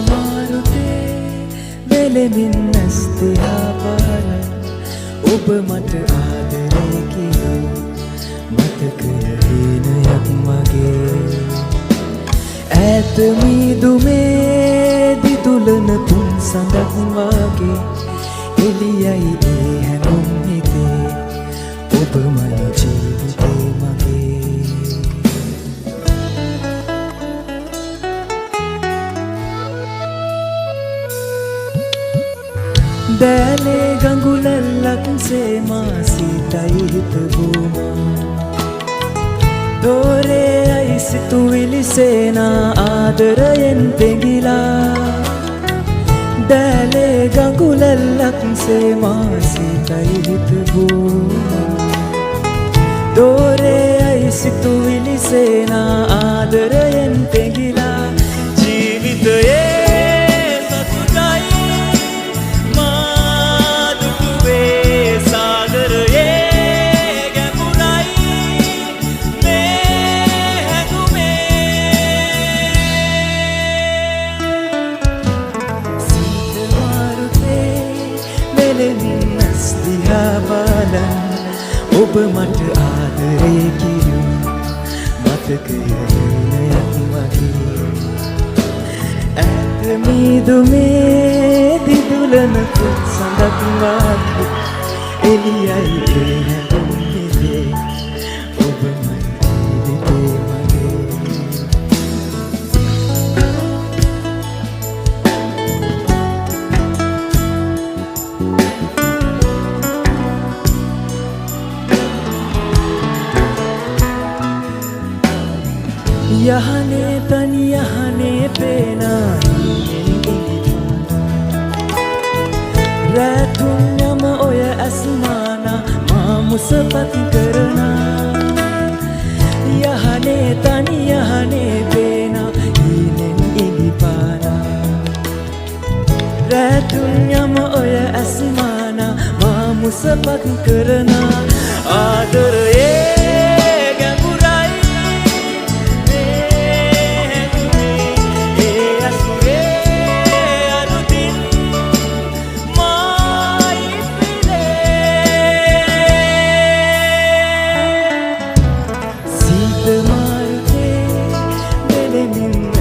මාරුතේ වෙලෙමින් නැස් දිහා බලන ඔබ මට ආදරේ කියූ මතකය හීනයක් මගේ ඈත මීදුමේ දිදුලන පුන් සඳක් වගේ එළියයි ඒ හැඟුම් හිතේ ඔබමයි ජීවිතේ මගේ දෑලේ ගඟුලැල්ලක් සේමා සීතයි හිතවුමා දෝරේ අයි සිතුවිලි සේනා ආදරයෙන් පෙඟිලා දෑලේ ගඟුලැල්ලක් සේමා සීතයි හිතවුමා දෝරේ අයි සිතුවිලි සේනා ආදරයෙන් පෙඟිලා ජීවිතයේ ඔබ මට ආදරේ කියූ මතකය හීනයක් වගේ ඈත මීදුමේ දිදුලන පුත් සඳක් වගේ එළියයි ඒ හැඟුම් හිතේ ඔබමයි ජීවිතේ මගේ යහනේ තනි යහනේ පේනා රැතුන් යම ඔය ඇස්මානා මා මුසපත් කරනා යහනේ තනි යහනේ පේනා හීනෙන් ඉලිපානා රැතුන් යම ඔය ඇස්මානා මා මුසපත් කරනා ආදරයේ